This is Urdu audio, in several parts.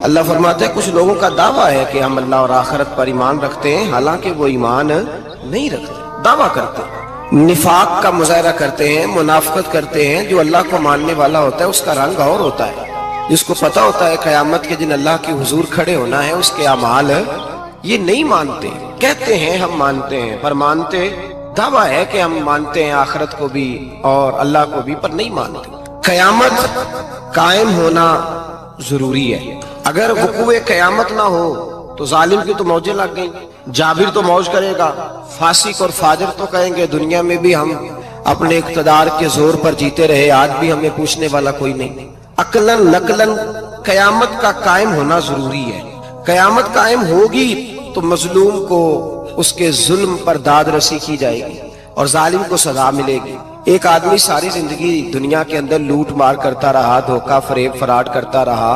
اللہ فرماتے ہیں کچھ لوگوں کا دعویٰ ہے کہ ہم اللہ اور آخرت پر ایمان رکھتے ہیں، حالانکہ وہ ایمان نہیں رکھتے، دعویٰ کرتے ہیں، نفاق کا مظاہرہ کرتے ہیں، منافقت کرتے ہیں۔ جو اللہ کو ماننے والا ہوتا ہے اس کا رنگ اور ہوتا ہے، جس کو پتا ہوتا ہے قیامت کے دن اللہ کے حضور کھڑے ہونا ہے، اس کے اعمال یہ نہیں مانتے، کہتے ہیں ہم مانتے ہیں، پر مانتے دعویٰ ہے کہ ہم مانتے ہیں آخرت کو بھی اور اللہ کو بھی، پر نہیں مانتے۔ قیامت قائم ہونا ضروری ہے، اگر وقوع قیامت نہ ہو تو ظالم کی تو موجیں لگ گئیں، جابر تو موج کرے گا، فاسق اور فاجر تو کہیں گے دنیا میں بھی ہم اپنے اقتدار کے زور پر جیتے رہے، آج بھی ہمیں پوچھنے والا کوئی نہیں۔ عقلاً نقلاً قیامت کا قائم ہونا ضروری ہے۔ قیامت قائم ہوگی تو مظلوم کو اس کے ظلم پر داد رسی کی جائے گی اور ظالم کو سزا ملے گی۔ ایک آدمی ساری زندگی دنیا کے اندر لوٹ مار کرتا رہا، دھوکہ فریب فراڈ کرتا رہا،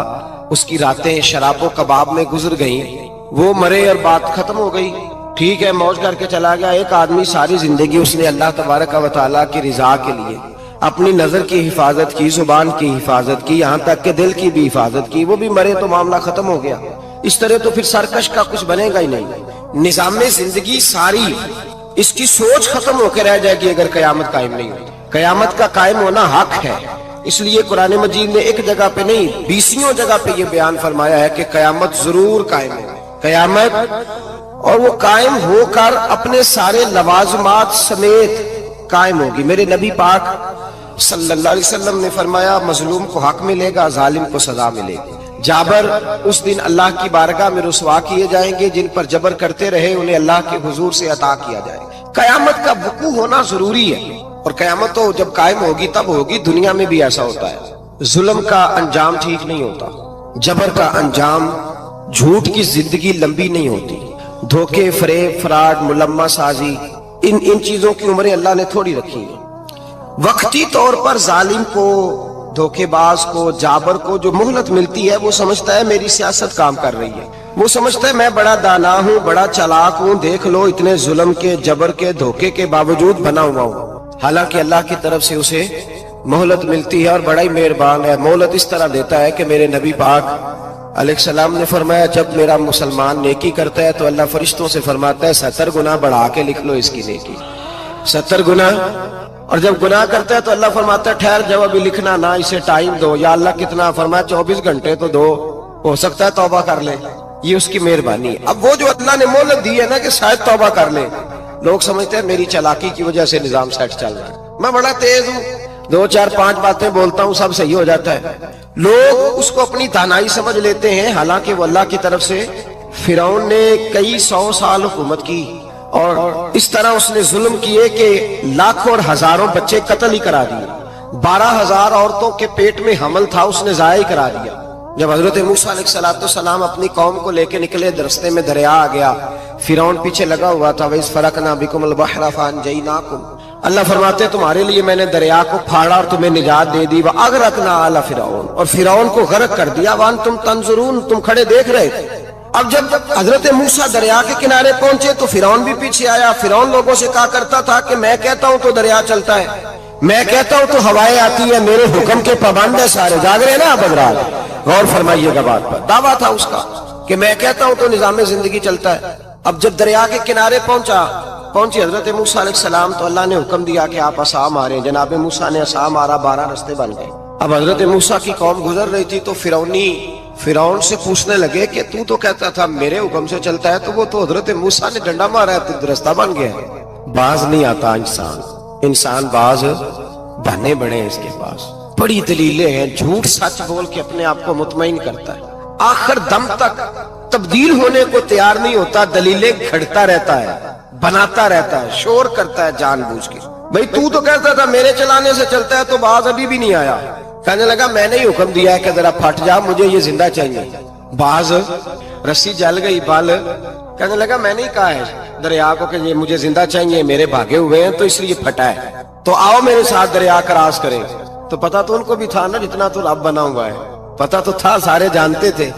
اس کی راتیں شراب و کباب میں گزر گئیں، وہ مرے اور بات ختم ہو گئی، ٹھیک ہے موج کر کے چلا گیا۔ ایک آدمی ساری زندگی اس نے اللہ تبارک و تعالیٰ کی رضا کے لیے اپنی نظر کی حفاظت کی، زبان کی حفاظت کی، یہاں تک کہ دل کی بھی حفاظت کی، وہ بھی مرے تو معاملہ ختم ہو گیا۔ اس طرح تو پھر سرکش کا کچھ بنے گا ہی نہیں، نظام زندگی ساری اس کی سوچ ختم ہو کے رہ جائے گی اگر قیامت قائم نہیں ہوتی۔ قیامت کا قائم ہونا حق ہے، اس لیے قرآن مجید نے ایک جگہ پہ نہیں 20 جگہ پہ یہ بیان فرمایا ہے کہ قیامت ضرور قائم ہے، قیامت، اور وہ قائم ہو کر اپنے سارے لوازمات سمیت قائم ہوگی۔ میرے نبی پاک صلی اللہ علیہ وسلم نے فرمایا مظلوم کو حق ملے گا، ظالم کو سزا ملے گی۔ جابر اس دن اللہ کی بارگاہ میں رسوا کیے جائیں گے، جن پر جبر کرتے رہے انہیں اللہ کے حضور سے عطا کیا جائے گا۔ قیامت کا وقوع ہونا ضروری ہے، اور قیامت تو جب قائم ہوگی تب ہوگی۔ دنیا میں بھی ایسا ہوتا ہے، ظلم کا انجام ٹھیک نہیں ہوتا، جبر کا انجام، جھوٹ کی زندگی لمبی نہیں ہوتی، دھوکے فریب فراڈ ملمہ سازی، ان چیزوں کی عمریں اللہ نے تھوڑی رکھی ہیں۔ وقتی طور پر ظالم کو، دھوکے باز کو، جابر کو جو مہلت ملتی ہے وہ سمجھتا ہے میری سیاست کام کر رہی ہے، وہ سمجھتا ہے میں بڑا دانا ہوں، بڑا چالاک ہوں، دیکھ لو اتنے ظلم کے، جبر کے، دھوکے کے باوجود بنا ہوا ہوں۔ حالانکہ اللہ کی طرف سے اسے مہلت ملتی ہے اور بڑا ہی مہربان ہے۔ مہلت اس طرح دیتا ہے کہ میرے نبی پاک علیہ السلام نے فرمایا جب میرا مسلمان نیکی کرتا ہے تو اللہ فرشتوں سے فرماتا ہے 70 گنا بڑھا کے لکھ لو اس کی نیکی، 70 گنا، اور جب گناہ کرتا ہے تو اللہ فرماتا ہے ٹھہر جب ابھی لکھنا نہ، اسے ٹائم دو۔ یا اللہ کتنا؟ فرمایا 24 گھنٹے تو دو، ہو سکتا ہے توبہ کر لے، یہ اس کی مہربانی ہے۔ اب وہ جو اللہ نے مہلت دی ہے نا کہ شاید توبہ کر لے، لوگ سمجھتے ہیں میری چالاکی کی وجہ سے نظام سیٹ چل رہا ہے، میں بڑا تیز ہوں، 2 4 5 باتیں بولتا ہوں سب صحیح ہو جاتا ہے۔ لوگ اس کو اپنی دانائی سمجھ لیتے ہیں، حالانکہ وہ اللہ کی طرف سے۔ فرعون نے کئی 100 سال حکومت کی اور اس طرح اس نے ظلم کیے کہ لاکھوں اور ہزاروں بچے قتل ہی کرا دیے، 12,000 عورتوں کے پیٹ میں حمل تھا اس نے ضائع کرا دیا۔ جب حضرت موسیٰ علیہ السلام اپنی قوم کو لے کے نکلے، رستے میں دریا آ گیا، فرعون پیچھے لگا ہوا تھا، وَإِذْ فَرَقْنَا بِكُمُ الْبَحْرَ فَأَنْجَيْنَاكُمْ، اللہ فرماتے تمہارے لیے میں نے دریا کو پھاڑا اور تمہیں نجات دے دی، وَأَغْرَقْنَا آلَ فِرْعَوْنَ، اور فرعون کو غرق کر دیا، وَأَنْتُمْ تَنْظُرُونَ، تم کھڑے دیکھ رہے تھے۔ اب جب حضرت موسیٰ دریا کے کنارے پہنچے تو فرعون بھی پیچھے آیا۔ فرعون لوگوں سے کہا کرتا تھا کہ میں کہتا ہوں تو دریا چلتا ہے، میں کہتا ہوں تو ہوائیں آتی ہیں، میرے حکم کے پابند ہے سارے۔ جاگ رہے نا اب حضرات، غور فرمائیے گا بات پر۔ دعویٰ تھا اس کا کہ میں کہتا ہوں تو نظام زندگی چلتا ہے۔ اب جب دریا کے کنارے پہنچی حضرت موسیٰ علیہ السلام تو اللہ نے حکم دیا کہ آپ عصا ماریں۔ جناب موسیٰ نے عصا مارا، 12 رستے بن گئے۔ اب حضرت موسیٰ کی قوم گزر رہی تھی تو فرعون سے پوچھنے لگے کہ تو کہتا تھا میرے حکم سے چلتا ہے، تو وہ تو حضرت موسیٰ نے ڈنڈا مارا ہے تو رستہ بن گیا ہے۔ باز نہیں آتا انسان باز بنے بڑے ہیں، اس کے پاس بڑی دلیلیں ہیں، جھوٹ سچ بول کے اپنے آپ کو مطمئن کرتا ہے، آخر دم تک تبدیل ہونے کو تیار نہیں ہوتا، دلیلیں گھڑتا رہتا ہے، بناتا رہتا ہے، شور کرتا ہے جان بوجھ کے۔ بھئی تو کہتا تھا میرے چلانے سے چلتا ہے، تو باز ابھی بھی نہیں آیا، کہنے لگا میں نے ہی حکم دیا ہے کہ ذرا پھٹ جا، مجھے یہ زندہ چاہیے۔ باز رسی جل گئی، بال کہنے لگا میں نے ہی کہا ہے دریا کو کہ یہ مجھے زندہ چاہیے، میرے بھاگے ہوئے ہیں تو اس لیے پھٹا ہے، تو آؤ میرے ساتھ دریا کراس کریں۔ تو پتا تو ان کو بھی تھا نا جتنا تو رب بنا ہوا ہے، پتا تو تھا، سارے جانتے تھے۔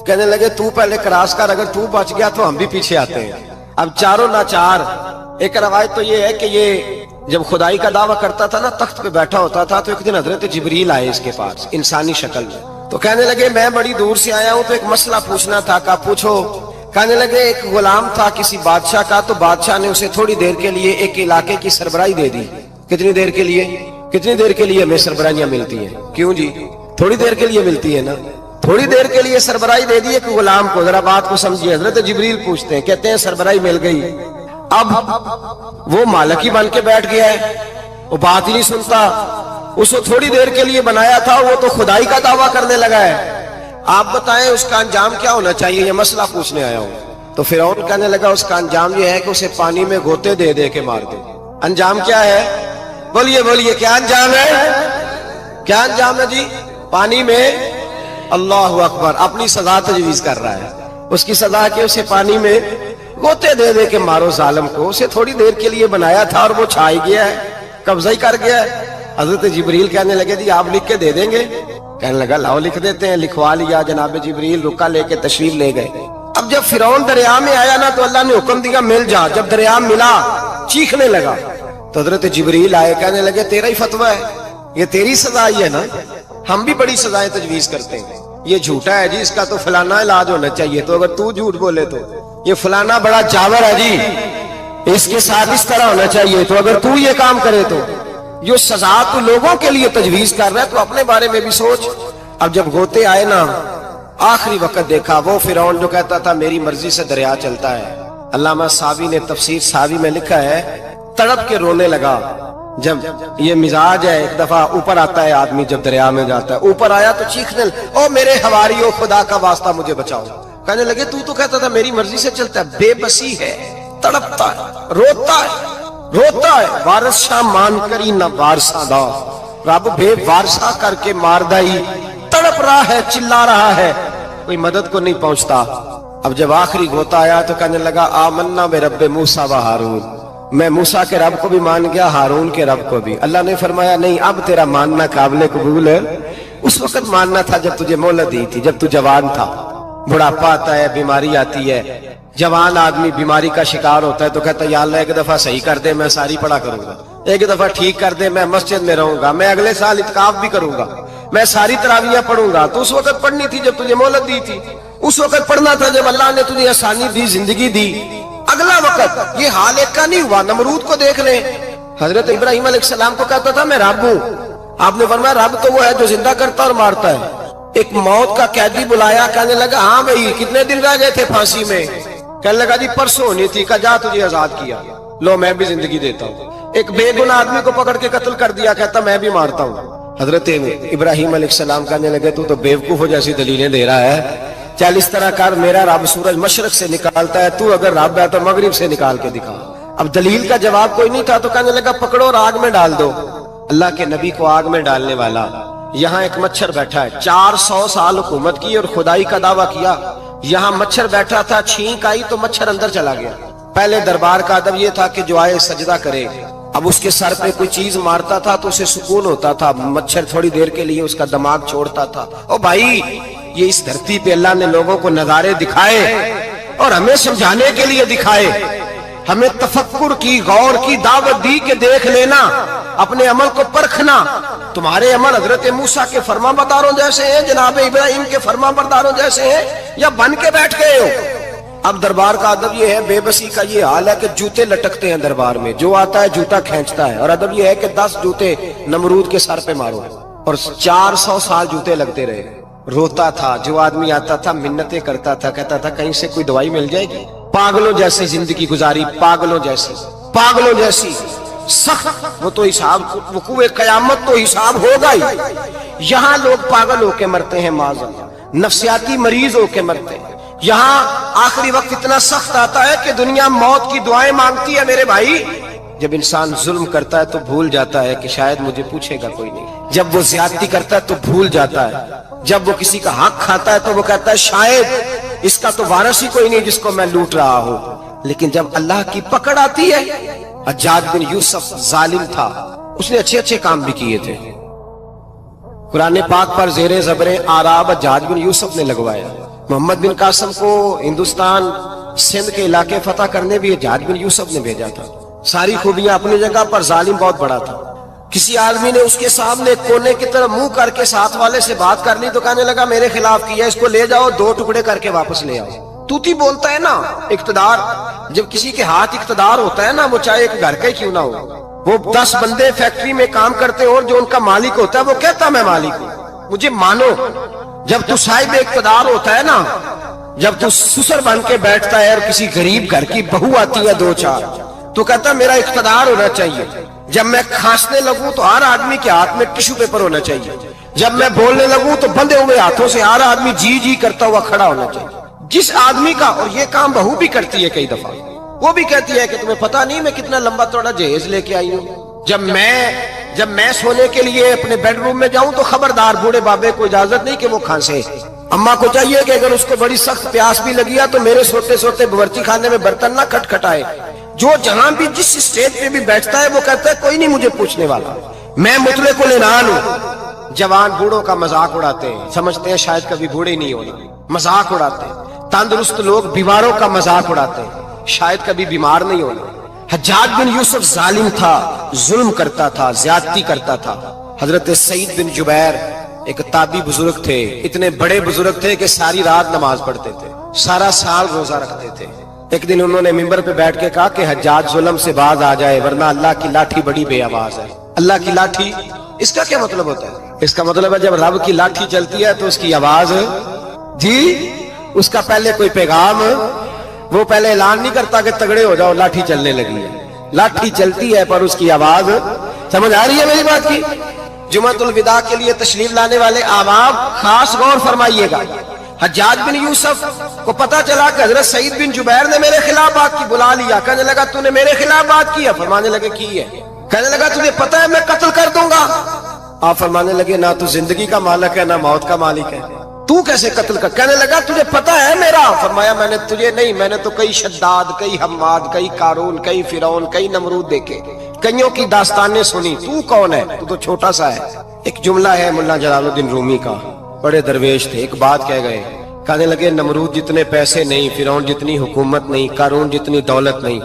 کہنے لگے تو پہلے کراس کر، اگر تو بچ گیا تو ہم بھی پیچھے آتے ہیں۔ اب چاروں ناچار۔ ایک روایت تو یہ ہے کہ یہ جب خدائی کا دعویٰ کرتا تھا نا، تخت پہ بیٹھا ہوتا تھا، تو ایک دن حضرت جبریل آئے اس کے پاس انسانی شکل میں، تو کہنے لگے میں بڑی دور سے آیا ہوں تو ایک مسئلہ پوچھنا تھا. کہا پوچھو. کہنے لگے ایک غلام تھا کسی بادشاہ کا, تو بادشاہ نے اسے تھوڑی دیر کے لیے ایک علاقے کی سربراہی دے دی. کتنی دیر کے لیے؟ کتنی دیر کے لیے ہمیں سربراہیاں ملتی ہیں؟ کیوں جی؟ تھوڑی دیر کے لیے ملتی ہے نا. تھوڑی دیر کے لیے سربراہی دے دی ایک غلام کو. ذرا بات کو سمجھیے. حضرت جبریل پوچھتے ہیں, کہتے ہیں سربراہی مل گئی, اب وہ مالک ہی بن کے بیٹھ گیا ہے, وہ بات ہی نہیں سنتا. اس کو تھوڑی دیر کے لیے بنایا تھا, وہ تو خدائی کا دعویٰ کرنے لگا ہے. آپ بتائیں اس کا انجام کیا ہونا چاہیے؟ یہ مسئلہ پوچھنے آیا ہوں. تو فرعون کہنے لگا اس کا انجام یہ ہے کہ اسے پانی میں گوتے دے دے کے مار دے. انجام کیا ہے؟ بولیے بولیے, کیا انجام ہے؟ کیا انجام ہے جی؟ پانی میں. اللہ اکبر, اپنی سزا تجویز کر رہا ہے. اس کی سزا کہ اسے پانی میں گوتے دے دے کے مارو ظالم کو. اسے تھوڑی دیر کے لیے بنایا تھا اور وہ چھائی گیا ہے, قبضہ ہی کر گیا ہے. حضرت جبریل کہنے لگے جی آپ لکھ کے دے دیں گے؟ کہنے لگا لاؤ لکھ دیتے ہیں. لکھوا لیا. جناب جبریل رکا لے کے تشریف لے گئے. اب جب فرعون دریا میں آیا نا تو اللہ نے حکم دیا مل جا. جب دریا ملا چیخنے لگا تو حضرت جبریل آئے, کہنے لگے تیرا ہی فتویٰ ہے, یہ تیری سزا ہی ہے نا. ہم بھی بڑی سزائیں تجویز کرتے ہیں. یہ جھوٹا ہے جی, اس کا تو فلانا علاج ہونا چاہیے, تو اگر تو جھوٹ بولے تو یہ فلانا بڑا جاور ہے جی, اس کے ساتھ اس طرح ہونا چاہیے, تو اگر تو یہ کام کرے تو جو سزا تو لوگوں کے لیے تجویز کر رہا ہے تو اپنے بارے میں بھی سوچ. اب جب گوتے آئے نا, آخری وقت دیکھا وہ فرعون جو کہتا تھا میری مرضی سے دریا چلتا ہے. علامہ ساوی نے تفسیر ساوی میں لکھا ہے تڑپ کے رونے لگا. جب یہ مزاج ہے, ایک دفعہ اوپر آتا ہے آدمی جب دریا میں جاتا ہے, اوپر آیا تو چیخنے او میرے حواریو خدا کا واسطہ مجھے بچاؤ. کہنے لگے تو کہتا تھا میری مرضی سے چلتا ہے. بے بسی ہے, تڑپتا ہے, روتا ہے. وارث شاہ مان کری نہ وارثہ دا, رب بے وارثہ کر کے مار دائی. تڑپ رہا ہے, چلا رہا ہے, کوئی مدد کو نہیں پہنچتا. اب جب آخری گوتا آیا تو کہنے لگا آمنا بے رب موسیٰ و ہارون, میں موسیٰ کے رب کو بھی مان گیا, ہارون کے رب کو بھی. اللہ نے فرمایا نہیں, اب تیرا ماننا قابل قبول ہے. اس وقت ماننا تھا جب تجھے مہلت دی تھی, جب تو جوان تھا. بڑھاپا آتا ہے, بیماری آتی ہے, جوان آدمی بیماری کا شکار ہوتا ہے تو کہتا ہے یا اللہ ایک دفعہ صحیح کر دے, میں ساری پڑھا کروں گا. ایک دفعہ ٹھیک کر دے, میں مسجد میں رہوں گا, میں اگلے سال اعتکاف بھی کروں گا, میں ساری تراویحیں پڑھوں گا. تو اس وقت پڑھنی تھی جب تجھے مہلت دی تھی, اس وقت پڑھنا تھا جب اللہ نے تجھے آسانی دی, زندگی دی. اگلا وقت یہ حال ایک کا نہیں ہوا. نمرود کو دیکھ لیں, حضرت ابراہیم علیہ السلام کو کہتا تھا میں رب ہوں. آپ نے فرمایا رب تو وہ ہے جو زندہ کرتا اور مارتا ہے. ایک موت کا قیدی بلایا, کہنے لگا ہاں بھائی کتنے دن رہ گئے تھے پھانسی میں؟ کہنے لگا جی پرسوں ہونی تھی. کہا جا تجھے آزاد کیا, لو میں بھی زندگی دیتا ہوں. ایک بے گناہ آدمی کو پکڑ کے قتل کر دیا, کہتا میں بھی مارتا ہوں. حضرت ابراہیم علیہ السلام کہنے لگے تو بیوقوفوں جیسی دلیلیں دے رہا ہے. چل اس طرح کر, میرا رب سورج مشرق سے نکالتا ہے, تو اگر رب ہے تو مغرب سے نکال کے دکھا. اب دلیل کا جواب کوئی نہیں تھا تو کہنے لگا پکڑو اور آگ میں ڈال دو. اللہ کے نبی کو آگ میں ڈالنے والا. یہاں ایک مچھر بیٹھا ہے, 400 سال حکومت کی اور خدائی کا دعویٰ کیا. یہاں مچھر بیٹھا تھا, چھینک آئی تو مچھر اندر چلا گیا. پہلے دربار کا ادب یہ تھا کہ جو آئے سجدہ کرے. اب اس کے سر پہ کوئی چیز مارتا تھا تو اسے سکون ہوتا تھا, مچھر تھوڑی دیر کے لیے اس کا دماغ چھوڑتا تھا. او بھائی یہ اس دھرتی پہ اللہ نے لوگوں کو نظارے دکھائے اور ہمیں سمجھانے کے لیے دکھائے, ہمیں تفکر کی, غور کی دعوت دی کہ دیکھ لینا, اپنے عمل کو پرکھنا. تمہارے عمل حضرت موسیٰ کے فرما برداروں جیسے ہیں, جناب ابراہیم کے فرما برداروں جیسے ہیں, یا بن کے بیٹھ گئے ہو؟ اب دربار کا ادب یہ ہے, بے بسی کا یہ حال ہے کہ جوتے لٹکتے ہیں دربار میں, جو آتا ہے جوتا کھینچتا ہے. اور ادب یہ ہے کہ 10 جوتے نمرود کے سر پہ مارو, اور 400 سال جوتے لگتے رہے. روتا تھا, جو آدمی آتا تھا منتیں کرتا تھا, کہتا تھا کہیں سے کوئی دوائی مل جائے گی. پاگلوں جیسی زندگی گزاری, پاگلوں جیسی سخت. وہ تو حساب, وقوع قیامت تو حساب ہوگا ہی. یہاں لوگ پاگل ہو کے مرتے ہیں, معذاللہ نفسیاتی مریض ہو کے مرتے ہیں. یہاں آخری وقت اتنا سخت آتا ہے کہ دنیا موت کی دعائیں مانگتی ہے. میرے بھائی جب انسان ظلم کرتا ہے تو بھول جاتا ہے کہ شاید مجھے پوچھے گا کوئی نہیں. جب وہ زیادتی کرتا ہے تو بھول جاتا ہے. جب وہ کسی کا حق کھاتا ہے تو وہ کہتا ہے شاید اس کا تو وارث ہی کوئی نہیں جس کو میں لوٹ رہا ہوں. لیکن جب اللہ کی پکڑ آتی ہے, حجاج بن یوسف ظالم تھا, اس نے اچھے کام بھی کیے تھے. قرآن پاک پر زیر زبر آراب حجاج بن یوسف نے لگوایا. محمد بن قاسم کو ہندوستان سندھ کے علاقے فتح کرنے بھی حجاج بن یوسف نے بھیجا تھا. ساری خوبیاں اپنی جگہ پر, ظالم بہت بڑا تھا. کسی آدمی نے اس کے سامنے کونے کی طرف منہ کر کے ساتھ والے سے بات کر لی تو کہنے لگا میرے خلاف کیا، اس کو لے جاؤ 2 ٹکڑے کر کے واپس لے آؤ۔ توتی بولتا ہے نا اقتدار، جب کسی کے ہاتھ اقتدار ہوتا ہے نا، وہ چاہے ایک گھر کا ہی کیوں نہ ہو، وہ 10 بندے فیکٹری میں کام کرتے اور جو ان کا مالک ہوتا ہے وہ کہتا میں مالک ہوں، مجھے مانو۔ جب تو صاحب اقتدار ہوتا ہے نا، جب تو سسر بن کے بیٹھتا ہے اور کسی غریب گھر کی بہو آتی ہے 2-4 تو کہتا ہے میرا اقتدار ہونا چاہیے، جب میں کھانسنے لگوں تو ہر آدمی کے ہاتھ میں ٹشو پیپر ہونا چاہیے، جب میں بولنے لگوں تو بندے ہوئے ہاتھوں سے ہر آدمی جی جی کرتا ہوا کھڑا ہونا چاہیے۔ جس آدمی کا، اور یہ کام بہو بھی کرتی ہے کئی دفعہ، وہ بھی کہتی ہے کہ تمہیں پتا نہیں میں کتنا لمبا چوڑا جہیز لے کے آئی ہوں، جب میں سونے کے لیے اپنے بیڈ روم میں جاؤں تو خبردار بوڑھے بابے کو اجازت نہیں کہ وہ کھانسے، اماں کو چاہیے کہ اگر اس کو بڑی سخت پیاس بھی لگی ہے تو میرے سوتے سوتے باورچی خانے میں برتن نہ کھٹکھٹائے۔ جو جہاں بھی جس اسٹیج پہ بھی بیٹھتا ہے وہ کہتا ہے کوئی نہیں مجھے پوچھنے والا، میں مطلق العنان ہوں۔ جوان بوڑھوں کا مذاق اڑاتے ہیں، سمجھتے ہیں شاید کبھی بوڑھے نہیں ہونا، مذاق اڑاتے ہیں۔ تندرست لوگ بیماروں کا مذاق اڑاتے ہیں، شاید کبھی بیمار نہیں ہونا۔ حجاج بن یوسف ظالم تھا، ظلم کرتا تھا، زیادتی کرتا تھا۔ حضرت سعید بن جبیر ایک تابعی بزرگ تھے، اتنے بڑے بزرگ تھے کہ ساری رات نماز پڑھتے تھے، سارا سال روزہ رکھتے تھے۔ ایک دن انہوں نے ممبر پہ بیٹھ کے کہا کہ حجاج ظلم سے باز آ جائے ورنہ اللہ کی لاٹھی بڑی بے آواز ہے۔ اللہ کی لاٹھی، اس کا کیا مطلب ہوتا ہے؟ اس کا مطلب ہے جب رب کی لاٹھی چلتی ہے تو اس کی آواز، جی اس کا پہلے کوئی پیغام، وہ پہلے اعلان نہیں کرتا کہ تگڑے ہو جاؤ لاٹھی چلنے لگی ہے، لاٹھی چلتی ہے پر اس کی آواز، سمجھ آ رہی ہے میری بات کی؟ جمعۃ الوداع کے لیے تشریف لانے والے احباب خاص غور فرمائیے گا۔ حجاج بن یوسف کو پتا چلا کہ حضرت سعید بن جبیر نے میرے خلاف بات کی، بلا لیا، کہنے لگا تو نے میرے خلاف بات کی؟ فرمانے لگے کی ہے۔ کہنے لگا تجھے پتا ہے میں قتل کر دوں گا؟ آپ فرمانے لگے نہ تو زندگی کا مالک ہے نہ موت کا مالک ہے، تو کیسے قتل کر؟ کہنے لگا تجھے پتا ہے میرا؟ فرمایا میں نے تجھے نہیں، میں نے تو کئی شداد، کئی حماد، کئی قارون، کئی فرعون، کئی نمرود دیکھے، کئیوں کی داستانیں سنی، تو کون ہے؟ تو چھوٹا سا ہے۔ ایک جملہ ہے ملا جلال الدین رومی کا، بڑے درویش تھے، ایک بات کہہ گئے، کہنے لگے نمرود جتنے پیسے نہیں، فرعون جتنی حکومت نہیں، قارون جتنی دولت نہیں،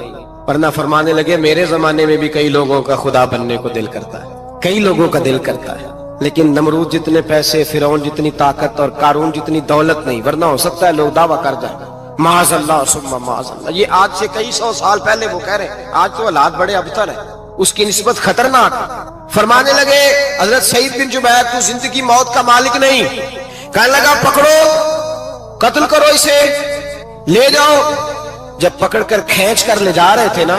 ورنہ فرمانے لگے میرے زمانے میں بھی کئی لوگوں کا خدا بننے کو دل کرتا ہے، کئی لوگوں کا دل کرتا ہے، لیکن نمرود جتنے پیسے، فرعون جتنی طاقت اور قارون جتنی دولت نہیں، ورنہ ہو سکتا ہے لوگ دعویٰ کر جائیں معاذ اللہ ثم معاذ اللہ۔ یہ آج سے کئی 100 سال پہلے وہ کہہ رہے ہیں، آج تو حالات بڑے ابتر ہیں، اس کی نسبت خطرناک۔ فرمانے لگے حضرت سعید بن جبیر تو زندگی موت کا مالک نہیں، کہنے لگا پکڑو، قتل کرو اسے، لے جاؤ۔ جب پکڑ کر کھینچ کر لے جا رہے تھے نا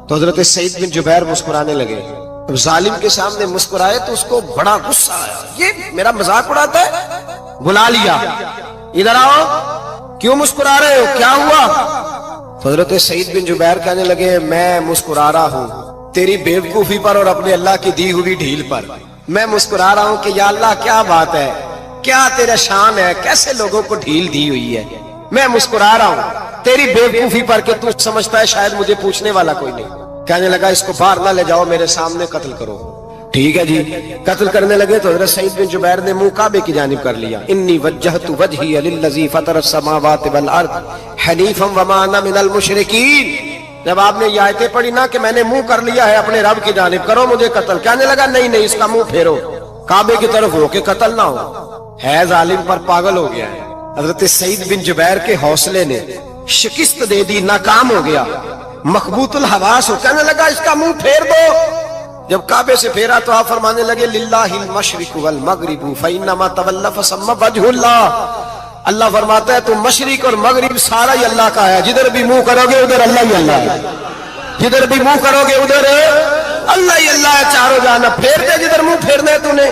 تو حضرت سعید بن جبیر مسکرانے لگے۔ ظالم کے سامنے مسکرائے تو اس کو بڑا غصہ آیا، یہ میرا مذاق اڑاتا ہے؟ بلا لیا، ادھر آؤ، کیوں مسکرا رہے ہو، کیا ہوا؟ تو حضرت سعید بن جبیر کہنے لگے میں مسکرا رہا ہوں تیری بیوقوفی پر اور اپنے اللہ کی دی ہوئی ڈھیل پر، میں مسکرا رہا ہوں کہ یا اللہ کیا بات ہے، کیا تیرا شان ہے، کیسے لوگوں کو ڈھیل دی ہوئی ہے، میں مسکرا رہا ہوں تیری بیوقوفی پر کہ تو سمجھتا ہے شاید مجھے پوچھنے والا کوئی نہیں۔ کہنے لگا اس کو باہر نہ لے جاؤ، میرے سامنے قتل کرو۔ ٹھیک ہے جی، قتل کرنے لگے تو حضرت سعید بن جبیر نے منہ کعبے کی جانب کر لیا، انی وجہت وجہی للذی فطر السماوات والارض حنیفا وما انا من المشرکین۔ جب آپ نے یہ آیتیں پڑھی نا کہ میں نے منہ کر لیا ہے اپنے رب کی جانب، کرو مجھے قتل، کہنے لگا نہیں نہیں، اس کا منہ پھیرو، کعبے کی طرف ہو کے قتل نہ ہو، ہے ظالم پر پاگل ہو گیا ہے۔ حضرت سعید بن جبیر کے حوصلے نے شکست دے دی، ناکام ہو گیا، مخبوط الحواس ہو، کہنے لگا اس کا منہ پھیر دو۔ جب کعبے سے پھیرا تو آپ فرمانے لگے للہ المشرق والمغرب فانما تولى فثم وجه اللہ۔ اللہ فرماتا ہے تو مشرق اور مغرب سارا ہی اللہ کا ہے، جدھر بھی منہ کرو گے ادھر اللہ ہی اللہ ہے، جدھر بھی منہ کرو گے ادھر اللہ ہی اللہ ہے، چاروں جانب پھیر دے، جدھر منہ پھیرنا ہے تو نے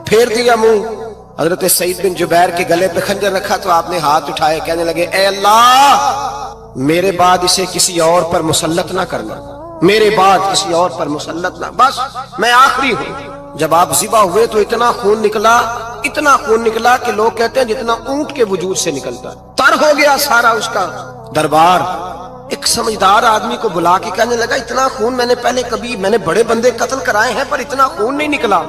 پھیر دیا منہ۔ حضرت سعید بن جبیر کے گلے پہ خنجر رکھا تو آپ نے ہاتھ اٹھائے، کہنے لگے اے اللہ میرے بعد اسے کسی اور پر مسلط نہ کرنا، میرے بعد کسی اور پر مسلط نہ، بس میں آخری ہوں۔ جب آپ ذبح ہوئے تو اتنا خون نکلا، اتنا خون نکلا کہ لوگ کہتے ہیں جتنا اونٹ کے وجود سے نکلتا، تر ہو گیا سارا اس کا دربار۔ ایک سمجھدار آدمی کو بلا کے کہنے لگا اتنا خون میں نے پہلے کبھی، میں نے بڑے بندے قتل کرائے ہیں پر اتنا خون نہیں نکلا۔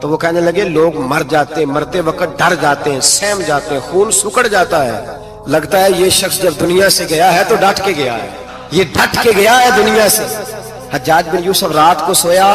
تو وہ کہنے لگے لوگ مر جاتے، مرتے وقت ڈر جاتے ہیں، سہم جاتے ہیں، خون سکڑ جاتا ہے، لگتا ہے یہ شخص جب دنیا سے گیا ہے تو ڈٹ کے گیا ہے، یہ ڈٹ کے گیا ہے دنیا سے۔ حجاج بن یوسف رات کو سویا،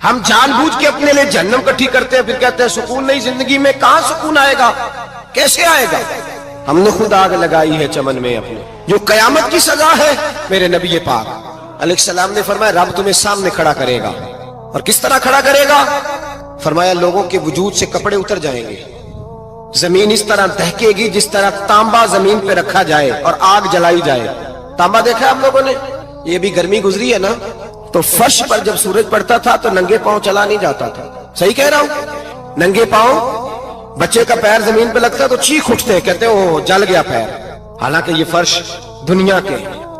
ہم جان بوجھ کے اپنے لیے جہنم کٹھی کرتے ہیں، پھر کہتے ہیں سکون نہیں زندگی میں. کہاں سکون آئے گا؟ کیسے آئے گا؟ ہم نے خود آگ لگائی ہے چمن میں اپنے. جو قیامت کی سزا ہے، میرے نبی پاک علیہ السلام نے فرمایا رب تمہیں سامنے کھڑا کرے گا. اور کس طرح کھڑا کرے گا؟ فرمایا لوگوں کے وجود سے کپڑے اتر جائیں گے، زمین اس طرح دہکے گی جس طرح تانبا زمین پہ رکھا جائے اور آگ جلائی جائے. تانبا دیکھا آپ لوگوں نے؟ یہ بھی گرمی گزری ہے نا، تو فرش پر جب سورج پڑتا تھا تو ننگے پاؤں چلا نہیں جاتا تھا. صحیح کہہ رہا ہوں؟ ننگے پاؤں، بچے کا پیر زمین پہ لگتا تو چیخ اٹھتے ہیں، کہتے ہیں وہ جل گیا پیر. حالانکہ یہ فرش دنیا کے.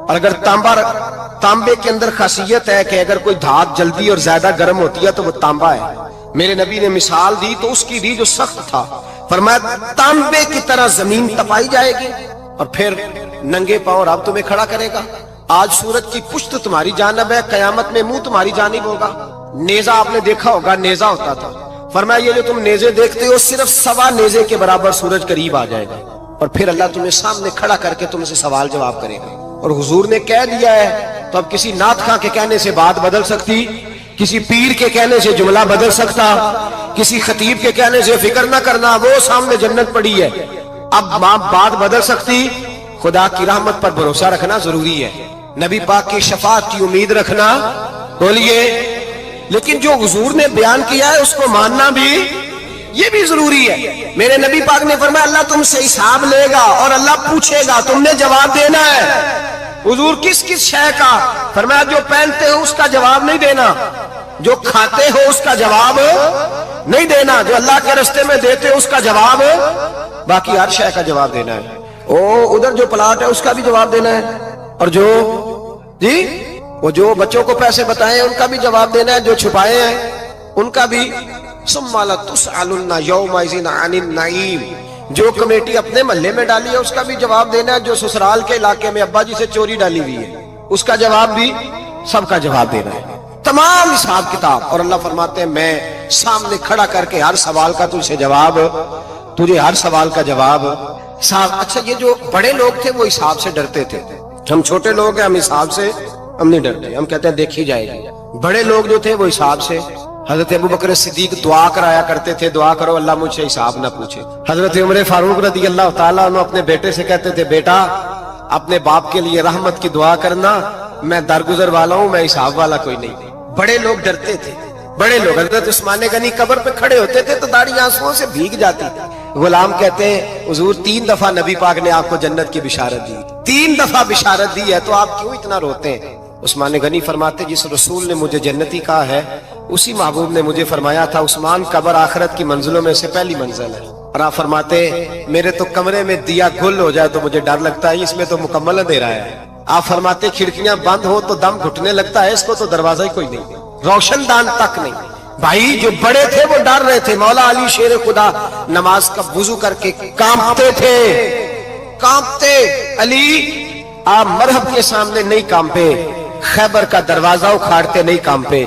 اور اگر تانبے کے اندر خاصیت ہے کہ اگر کوئی دھات جلدی اور زیادہ گرم ہوتی ہے تو وہ تانبا ہے. میرے نبی نے مثال دی تو اس کی دی جو سخت تھا، فرمایا تانبے کی طرح زمین تپائی جائے گی اور پھر ننگے پاؤں رب تمہیں کھڑا کرے گا. آج سورج کی پشت تمہاری جانب ہے، قیامت میں منہ تمہاری جانب ہوگا. نیزہ آپ نے دیکھا ہوگا، نیزہ ہوتا تھا. فرمایا یہ جو تم نیزے دیکھتے ہو صرف سوا نیزے کے برابر سورج قریب آ جائے گا اور پھر اللہ تمہیں سامنے کھڑا کر کے تم سے سوال جواب کرے گا. اور حضور نے کہہ دیا ہے تو اب کسی نعت خواں کے کہنے سے بات بدل سکتی، کسی پیر کے کہنے سے جملہ بدل سکتا، کسی خطیب کے کہنے سے فکر نہ کرنا وہ سامنے جنت پڑی ہے. اب بات بدل سکتی. خدا کی رحمت پر بھروسہ رکھنا ضروری ہے، نبی پاک کی شفاعت کی امید رکھنا. بولیے. لیکن جو حضور نے بیان کیا ہے اس کو ماننا بھی یہ بھی ضروری ہے. میرے نبی پاک نے فرمایا اللہ تم سے حساب لے گا اور اللہ پوچھے گا، تم نے جواب دینا ہے. حضور کس کس شے کا؟ فرمایا جو پہنتے ہو اس کا جواب نہیں دینا، جو کھاتے ہو اس کا جواب نہیں دینا، جو اللہ کے راستے میں دیتے ہو اس کا جواب، باقی ہر شے کا جواب دینا ہے. ادھر جو پلاٹ ہے اس کا بھی جواب دینا ہے، اور جو وہ جو بچوں کو پیسے بتائے ان کا بھی جواب دینا ہے، جو چھپائے ہیں ان کا بھی. ثم لتسألن یومئذ عن النعیم. جو کمیٹی اپنے محلے میں ڈالی ہے اس کا بھی جواب دینا ہے، جو سسرال کے علاقے میں ابا جی سے چوری ڈالی ہوئی ہے اس کا جواب بھی، سب کا جواب دینا ہے. تمام حساب کتاب. اور اللہ فرماتے ہیں میں سامنے کھڑا کر کے ہر سوال کا تجھے جواب، تجھے ہر سوال کا جواب. اچھا یہ جو بڑے لوگ تھے وہ حساب سے ڈرتے تھے، ہم چھوٹے لوگ ہیں ہم حساب سے ہم نہیں ڈرتے، ہم کہتے ہیں دیکھی جائے گی. بڑے لوگ جو تھے وہ حساب سے. حضرت ابو بکر صدیق دعا کرایا کرتے تھے، دعا کرو اللہ مجھ سے حساب نہ پوچھے. حضرت عمر فاروق رضی اللہ تعالیٰ عنہ اپنے بیٹے سے کہتے تھے بیٹا اپنے باپ کے لیے رحمت کی دعا کرنا، میں درگزر والا ہوں، میں حساب والا کوئی نہیں. بڑے لوگ ڈرتے تھے. بڑے لوگ حضرت عثمان غنی قبر پہ کھڑے ہوتے تھے تو داڑھی آنسوؤں سے بھیگ جاتی. غلام کہتے ہیں حضور 3 دفعہ نبی پاک نے آپ کو جنت کی بشارت دی، 3 دفعہ بشارت دی ہے تو آپ کیوں اتنا روتے ہیں؟ عثمان غنی فرماتے جس رسول نے مجھے جنتی کہا ہے اسی محبوب نے مجھے فرمایا تھا عثمان قبر آخرت کی منزلوں میں سے پہلی منزل ہے. اور آپ فرماتے میرے تو کمرے میں دیا گل ہو جائے تو مجھے ڈر لگتا ہے، اس میں تو مکمل اندھیرا ہے. آپ فرماتے کھڑکیاں بند ہو تو دم گھٹنے لگتا ہے، اس کو تو دروازہ ہی کوئی نہیں، روشن دان تک نہیں. بھائی جو بڑے تھے وہ ڈر رہے تھے. مولا علی شیر خدا نماز کا وضو کر کے کانپتے تھے، کانپتے. علی آپ مرحب کے سامنے نہیں کانپے، خیبر کا دروازہ اکھاڑتے نہیں کانپے،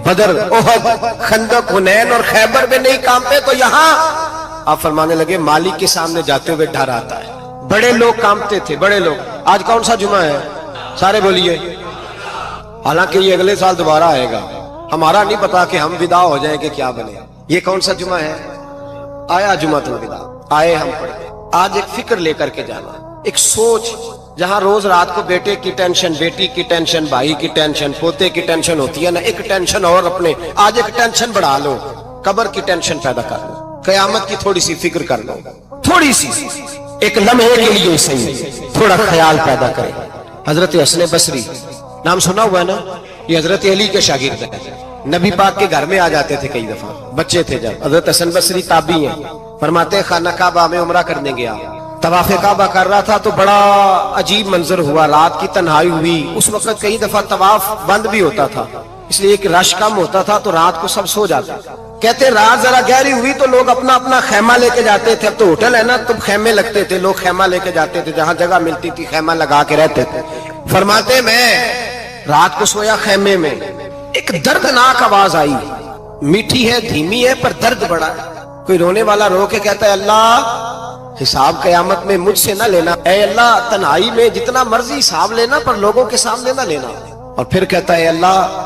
بدر احد خندق حنین اور خیبر میں نہیں کانپے، تو یہاں آپ فرمانے لگے مالک کے سامنے جاتے ہوئے ڈر آتا ہے. بڑے لوگ کانپتے تھے، بڑے لوگ. آج کون سا جمعہ ہے؟ سارے بولیے. حالانکہ یہ اگلے سال دوبارہ آئے گا، ہمارا نہیں پتا کہ ہم ودا ہو جائیں کہ کیا بنے. یہ کون سا جمعہ ہے؟ آیا جمعہ الوداع، آئے ہم پڑھے. آج ایک فکر لے کر کے جانا، ایک سوچ. جہاں روز رات کو بیٹے کی ٹینشن، بیٹی کی ٹینشن، بھائی کی ٹینشن، پوتے کی ٹینشن ہوتی ہے نا، ایک ٹینشن اور اپنے آج ایک ٹینشن بڑھا لو، قبر کی ٹینشن پیدا کر لو، قیامت کی تھوڑی سی فکر کر لو، تھوڑی سی ایک لمحے کے لیے صحیح تھوڑا خیال پیدا کرے. حضرت حسن بصری نام سنا ہوا ہے نا، یہ حضرت علی کے شاگرد ہیں. نبی پاک کے گھر میں آ جاتے تھے کئی دفعہ، بچے تھے جب. حضرت حسن بصری تابعی ہیں. فرماتے خانہ کعبہ میں عمرہ کرنے گیا، طواف کعبہ کر رہا تھا تو بڑا عجیب منظر ہوا، رات کی تنہائی ہوئی. اس وقت کئی دفعہ طواف بند بھی ہوتا تھا، اس لیے کہ رش کم ہوتا تھا تو رات کو سب سو جاتا. کہتے رات ذرا گہری ہوئی تو لوگ اپنا اپنا خیمہ لے کے جاتے تھے. اب تو ہوٹل ہے نا تو خیمے لگتے تھے، لوگ خیمہ لے کے جاتے تھے، جہاں جگہ ملتی تھی خیمہ لگا کے رہتے تھے. فرماتے میں رات کو سویا خیمے میں، ایک دردناک آواز آئی، میٹھی ہے دھیمی ہے پر درد بڑا ہے. کوئی رونے والا رو کے کہتا ہے اللہ حساب قیامت میں مجھ سے نہ لینا، اے اللہ تنہائی میں جتنا مرضی حساب لینا پر لوگوں کے سامنے نہ لینا. اور پھر کہتا ہے اللہ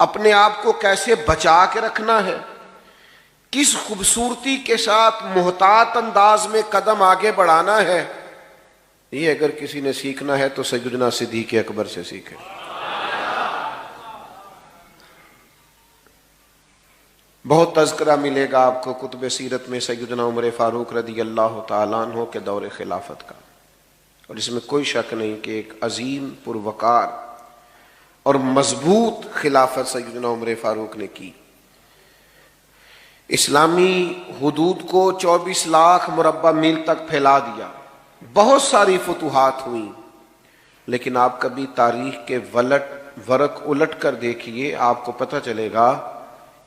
اپنے آپ کو کیسے بچا کے رکھنا ہے، کس خوبصورتی کے ساتھ محتاط انداز میں قدم آگے بڑھانا ہے، یہ اگر کسی نے سیکھنا ہے تو سیدنا صدیق اکبر سے سیکھے۔ بہت تذکرہ ملے گا آپ کو کتب سیرت میں سیدنا عمر فاروق رضی اللہ تعالیٰ عنہ کے دور خلافت کا، اور اس میں کوئی شک نہیں کہ ایک عظیم پروقار اور مضبوط خلافت سیدنا عمر فاروق نے کی۔ اسلامی حدود کو 24 لاکھ مربع میل تک پھیلا دیا، بہت ساری فتوحات ہوئیں، لیکن آپ کبھی تاریخ کے ورق الٹ کر دیکھیے، آپ کو پتہ چلے گا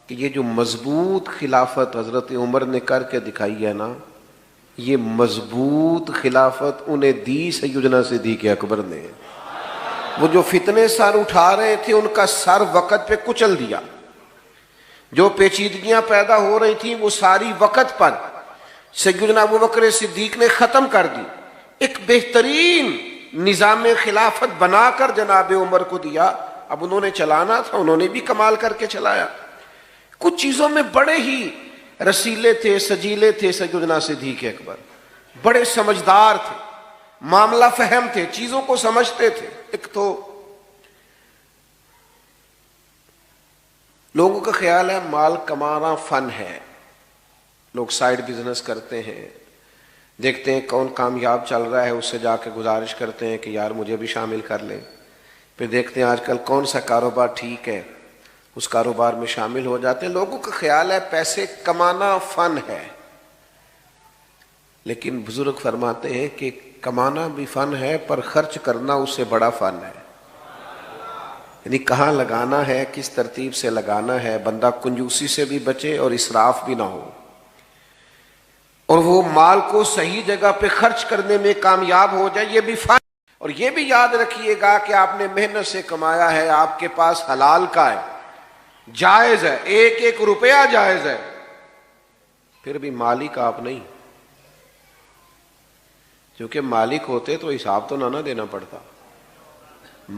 کہ یہ جو مضبوط خلافت حضرت عمر نے کر کے دکھائی ہے نا، یہ مضبوط خلافت انہیں دی سیدنا صدیق اکبر نے۔ وہ جو فتنے سر اٹھا رہے تھے ان کا سر وقت پہ کچل دیا، جو پیچیدگیاں پیدا ہو رہی تھیں وہ ساری وقت پر سیدنا ابوبکر صدیق نے ختم کر دی، ایک بہترین نظام خلافت بنا کر جناب عمر کو دیا۔ اب انہوں نے چلانا تھا، انہوں نے بھی کمال کر کے چلایا۔ کچھ چیزوں میں بڑے ہی رسیلے تھے، سجیلے تھے سیدنا صدیق اکبر، بڑے سمجھدار تھے، معاملہ فہم تھے، چیزوں کو سمجھتے تھے۔ ایک تو لوگوں کا خیال ہے مال کمانا فن ہے، لوگ سائیڈ بزنس کرتے ہیں، دیکھتے ہیں کون کامیاب چل رہا ہے، اس سے جا کے گزارش کرتے ہیں کہ یار مجھے بھی شامل کر لیں، پھر دیکھتے ہیں آج کل کون سا کاروبار ٹھیک ہے، اس کاروبار میں شامل ہو جاتے ہیں۔ لوگوں کا خیال ہے پیسے کمانا فن ہے، لیکن بزرگ فرماتے ہیں کہ کمانا بھی فن ہے پر خرچ کرنا اس سے بڑا فن ہے، یعنی کہاں لگانا ہے، کس ترتیب سے لگانا ہے، بندہ کنجوسی سے بھی بچے اور اسراف بھی نہ ہو، اور وہ مال کو صحیح جگہ پہ خرچ کرنے میں کامیاب ہو جائے، یہ بھی فن۔ اور یہ بھی یاد رکھیے گا کہ آپ نے محنت سے کمایا ہے، آپ کے پاس حلال کا ہے، جائز ہے، ایک ایک روپیہ جائز ہے، پھر بھی مالک آپ نہیں، کیونکہ مالک ہوتے تو حساب تو نہ دینا پڑتا،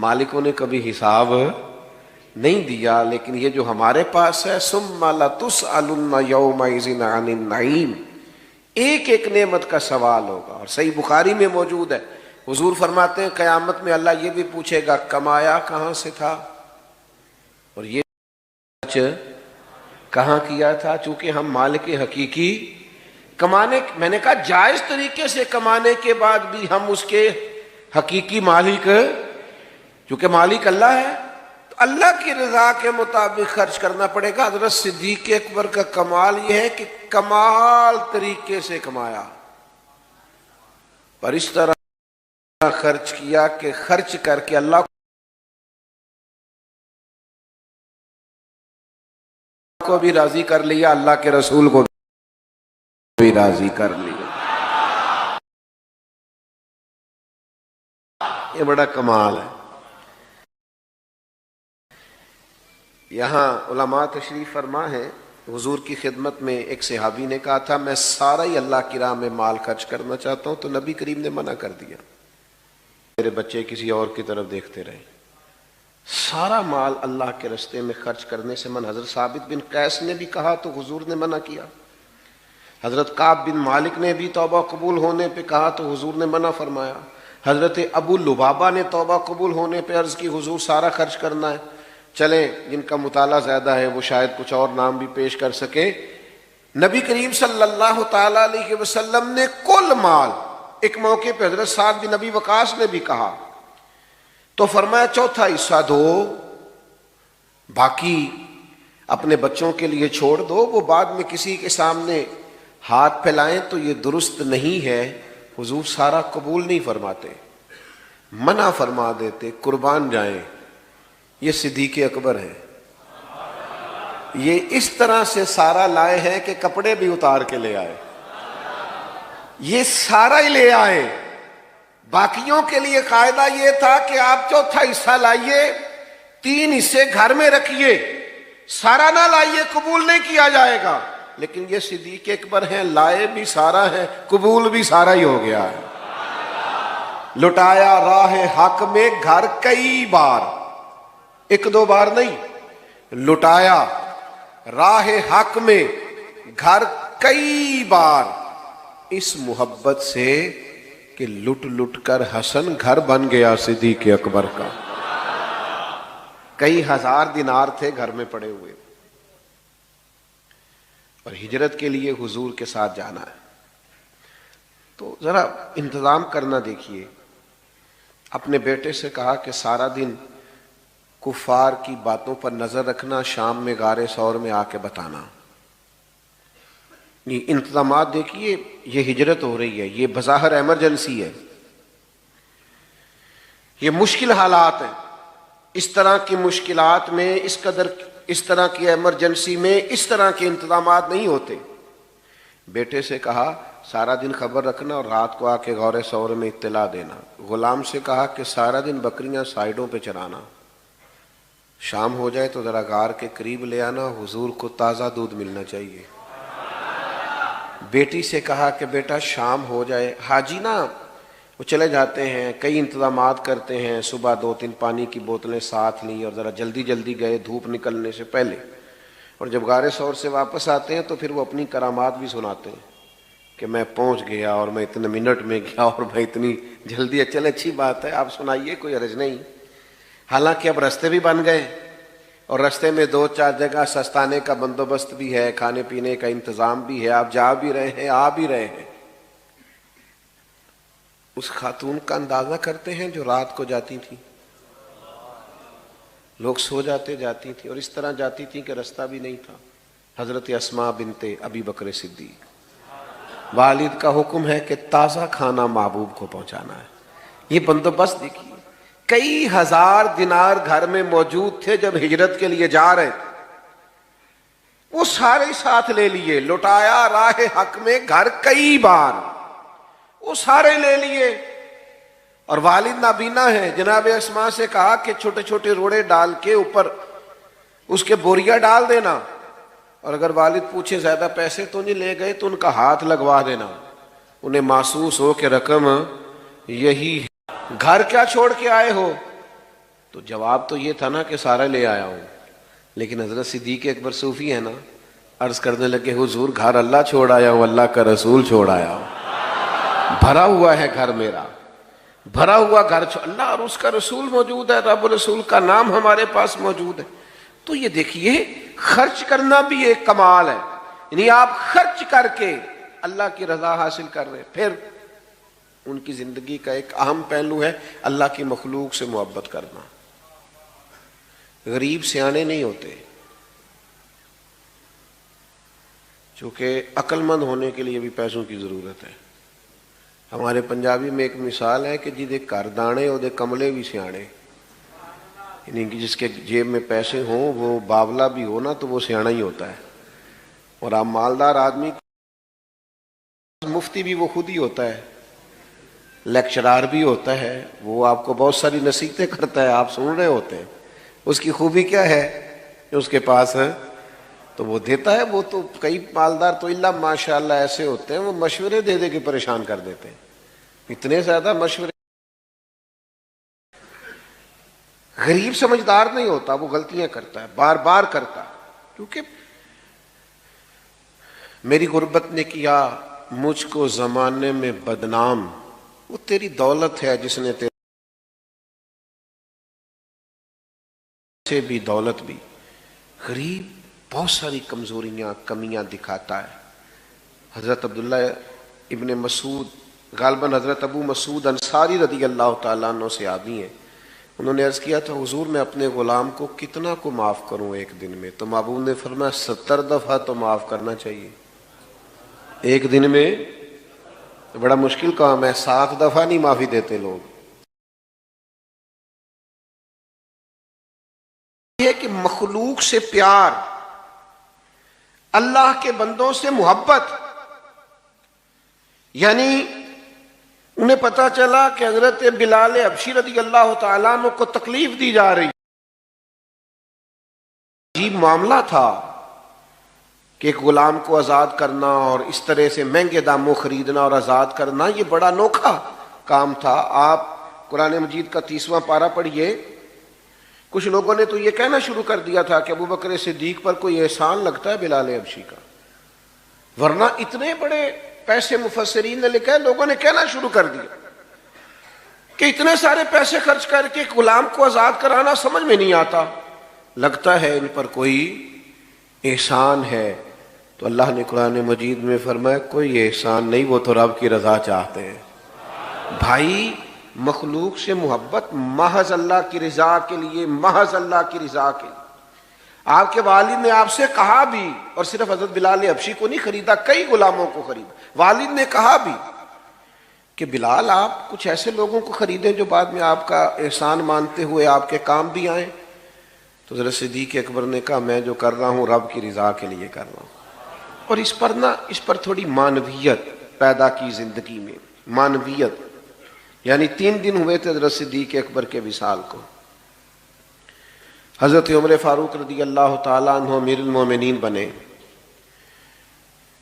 مالکوں نے کبھی حساب نہیں دیا، لیکن یہ جو ہمارے پاس ہے ثم لتسألن یومئذ عن النعیم، ایک ایک نعمت کا سوال ہوگا۔ اور صحیح بخاری میں موجود ہے، حضور فرماتے ہیں قیامت میں اللہ یہ بھی پوچھے گا کمایا کہاں سے تھا اور یہ کہاں کیا تھا، چونکہ ہم مالک حقیقی کمانے، میں نے کہا جائز طریقے سے کمانے کے بعد بھی ہم اس کے حقیقی مالک، چونکہ مالک اللہ ہے تو اللہ کی رضا کے مطابق خرچ کرنا پڑے گا۔ حضرت صدیق اکبر کا کمال یہ ہے کہ کمال طریقے سے کمایا، پر اس طرح خرچ کیا کہ خرچ کر کے اللہ کو بھی راضی کر لیا، اللہ کے رسول کو بھی راضی کر لیا۔ یہ بڑا کمال ہے۔ یہاں علماء تشریف فرما ہے، حضور کی خدمت میں ایک صحابی نے کہا تھا میں سارا ہی اللہ کی راہ میں مال خرچ کرنا چاہتا ہوں، تو نبی کریم نے منع کر دیا، میرے بچے کسی اور کی طرف دیکھتے رہے، سارا مال اللہ کے راستے میں خرچ کرنے سے منع۔ حضرت ثابت بن قیس نے بھی کہا تو حضور نے منع کیا، حضرت کعب بن مالک نے بھی توبہ قبول ہونے پہ کہا تو حضور نے منع فرمایا، حضرت ابو لبابہ نے توبہ قبول ہونے پہ عرض کی حضور سارا خرچ کرنا ہے۔ چلیں جن کا مطالعہ زیادہ ہے وہ شاید کچھ اور نام بھی پیش کر سکیں، نبی کریم صلی اللہ تعالی علیہ وسلم نے کل مال، ایک موقع پہ حضرت سعد بن ابی وقاص نے بھی کہا تو فرمایا چوتھا حصہ دو، باقی اپنے بچوں کے لیے چھوڑ دو، وہ بعد میں کسی کے سامنے ہاتھ پھیلائیں تو یہ درست نہیں ہے۔ حضور سارا قبول نہیں فرماتے، منع فرما دیتے، قربان جائیں، یہ صدیق اکبر ہے، یہ اس طرح سے سارا لائے ہیں کہ کپڑے بھی اتار کے لے آئے، یہ سارا ہی لے آئے۔ باقیوں کے لیے قاعدہ یہ تھا کہ آپ چوتھا حصہ لائیے، 3 حصے گھر میں رکھیے، سارا نہ لائیے، قبول نہیں کیا جائے گا۔ لیکن یہ صدیق اکبر ہیں، لائے بھی سارا ہے، قبول بھی سارا ہی ہو گیا ہے۔ لٹایا راہ حق میں گھر کئی بار، 1-2 بار نہیں، لٹایا راہ حق میں گھر کئی بار، اس محبت سے کہ لٹ لٹ کر حسن گھر بن گیا صدیق اکبر کا۔ کئی ہزار دینار تھے گھر میں پڑے ہوئے، اور ہجرت کے لیے حضور کے ساتھ جانا ہے، تو ذرا انتظام کرنا دیکھیے۔ اپنے بیٹے سے کہا کہ سارا دن کفار کی باتوں پر نظر رکھنا، شام میں غار ثور میں آ کے بتانا۔ یہ انتظامات دیکھیے، یہ ہجرت ہو رہی ہے، یہ بظاہر ایمرجنسی ہے، یہ مشکل حالات ہیں۔ اس طرح کی مشکلات میں اس طرح کی ایمرجنسی میں اس طرح کے انتظامات نہیں ہوتے۔ بیٹے سے کہا سارا دن خبر رکھنا اور رات کو آ کے غور ثور میں اطلاع دینا۔ غلام سے کہا کہ سارا دن بکریاں سائیڈوں پہ چرانا، شام ہو جائے تو ذرا غار کے قریب لے آنا، حضور کو تازہ دودھ ملنا چاہیے۔ بیٹی سے کہا کہ بیٹا شام ہو جائے، حاجی نا وہ چلے جاتے ہیں، کئی انتظامات کرتے ہیں، صبح 2-3 پانی کی بوتلیں ساتھ لیں اور ذرا جلدی جلدی گئے دھوپ نکلنے سے پہلے، اور جب غار ثور سے واپس آتے ہیں تو پھر وہ اپنی کرامات بھی سناتے ہیں کہ میں پہنچ گیا اور میں اتنے منٹ میں گیا اور میں اتنی جلدی۔ چلے اچھی بات ہے، آپ سنائیے، کوئی حرج نہیں۔ حالانکہ اب رستے بھی بن گئے اور رستے میں 2-4 جگہ سستانے کا بندوبست بھی ہے، کھانے پینے کا انتظام بھی ہے، آپ جا بھی رہے ہیں، آ بھی رہے ہیں۔ اس خاتون کا اندازہ کرتے ہیں جو رات کو جاتی تھی، لوگ سو جاتے جاتی تھی، اور اس طرح جاتی تھی کہ رستہ بھی نہیں تھا۔ حضرت اسماء بنت ابی بکر صدیق، والد کا حکم ہے کہ تازہ کھانا محبوب کو پہنچانا ہے۔ یہ بندوبست دیکھیے، کئی ہزار دینار گھر میں موجود تھے جب ہجرت کے لیے جا رہے، وہ سارے ساتھ لے لیے۔ لٹایا راہ حق میں گھر کئی بار، وہ سارے لے لیے، اور والد نابینا ہے۔ جناب اسماء سے کہا کہ چھوٹے چھوٹے روڑے ڈال کے اوپر اس کے بوریا ڈال دینا، اور اگر والد پوچھے زیادہ پیسے تو نہیں لے گئے تو ان کا ہاتھ لگوا دینا، انہیں محسوس ہو کہ رقم یہی ہے۔ گھر کیا چھوڑ کے آئے ہو؟ تو جواب تو یہ تھا نا کہ سارا لے آیا ہوں، لیکن حضرت صدیق اکبر صوفی ہے نا، عرض کرنے لگے حضور گھر اللہ چھوڑ آیا ہوں، اللہ کا رسول چھوڑ آیا ہوں، بھرا ہوا ہے گھر میرا، بھرا ہوا گھر، اللہ اور اس کا رسول موجود ہے، رب رسول کا نام ہمارے پاس موجود ہے۔ تو یہ دیکھیے، خرچ کرنا بھی ایک کمال ہے، یعنی آپ خرچ کر کے اللہ کی رضا حاصل کر رہے ہیں۔ پھر ان کی زندگی کا ایک اہم پہلو ہے اللہ کی مخلوق سے محبت کرنا۔ غریب سیانے نہیں ہوتے، چونکہ عقل مند ہونے کے لیے بھی پیسوں کی ضرورت ہے۔ ہمارے پنجابی میں ایک مثال ہے کہ جدے گھر دانے وہ کملے بھی سیانے، یعنی کہ جس کے جیب میں پیسے ہوں وہ باولا بھی ہو نا تو وہ سیانا ہی ہوتا ہے۔ اور آپ مالدار آدمی، مفتی بھی وہ خود ہی ہوتا ہے، لیکچرار بھی ہوتا ہے، وہ آپ کو بہت ساری نصیحتیں کرتا ہے، آپ سن رہے ہوتے ہیں۔ اس کی خوبی کیا ہے کہ اس کے پاس ہے تو وہ دیتا ہے۔ وہ تو کئی مالدار تو اللہ ماشاءاللہ ایسے ہوتے ہیں، وہ مشورے دے دے کے پریشان کر دیتے ہیں، اتنے زیادہ مشورے۔ غریب سمجھدار نہیں ہوتا، وہ غلطیاں کرتا ہے، بار بار کرتا ہے، کیونکہ میری غربت نے کیا مجھ کو زمانے میں بدنام، وہ تیری دولت ہے جس نے تیرے سے بھی دولت بھی۔ غریب بہت ساری کمزوریاں کمیاں دکھاتا ہے۔ حضرت عبداللہ ابن مسعود، غالباً حضرت ابو مسعود انصاری رضی اللہ تعالیٰ عنہ سے آدمی ہیں، انہوں نے عرض کیا تھا حضور میں اپنے غلام کو کتنا کو معاف کروں ایک دن میں؟ تو محبوب نے فرمایا 70 دفعہ تو معاف کرنا چاہیے ایک دن میں۔ بڑا مشکل کام ہے، 7 دفعہ نہیں معافی دیتے لوگ۔ یہ کہ مخلوق سے پیار، اللہ کے بندوں سے محبت، یعنی انہیں پتا چلا کہ حضرت بلال حبشی رضی اللہ تعالیٰ عنہ کو تکلیف دی جا رہی، عجیب معاملہ تھا کہ ایک غلام کو آزاد کرنا اور اس طرح سے مہنگے داموں خریدنا اور آزاد کرنا، یہ بڑا انوکھا کام تھا۔ آپ قرآن مجید کا 30واں پارہ پڑھیے، کچھ لوگوں نے تو یہ کہنا شروع کر دیا تھا کہ ابو بکر صدیق پر کوئی احسان لگتا ہے بلال حبشی کا، ورنہ اتنے بڑے پیسے مفسرین نے لکھا ہے، لوگوں نے کہنا شروع کر دیا کہ اتنے سارے پیسے خرچ کر کے غلام کو آزاد کرانا سمجھ میں نہیں آتا، لگتا ہے ان پر کوئی احسان ہے۔ تو اللہ نے قرآن مجید میں فرمایا کوئی احسان نہیں، وہ تو رب کی رضا چاہتے ہیں۔ بھائی مخلوق سے محبت محض اللہ کی رضا کے لیے، محض اللہ کی رضا کے لیے۔ آپ کے والد نے آپ سے کہا بھی، اور صرف حضرت بلال حبشی کو نہیں خریدا، کئی غلاموں کو خریدا، والد نے کہا بھی کہ بلال آپ کچھ ایسے لوگوں کو خریدیں جو بعد میں آپ کا احسان مانتے ہوئے آپ کے کام بھی آئیں۔ تو حضرت صدیق اکبر نے کہا میں جو کر رہا ہوں رب کی رضا کے لیے کر رہا ہوں۔ اور اس پر تھوڑی معنویت پیدا کی زندگی میں، معنویت، یعنی 3 دن ہوئے تھے حضرت صدیق اکبر کے وصال کو۔ حضرت عمر فاروق رضی اللہ تعالیٰ عنہ امیر المومنین بنے،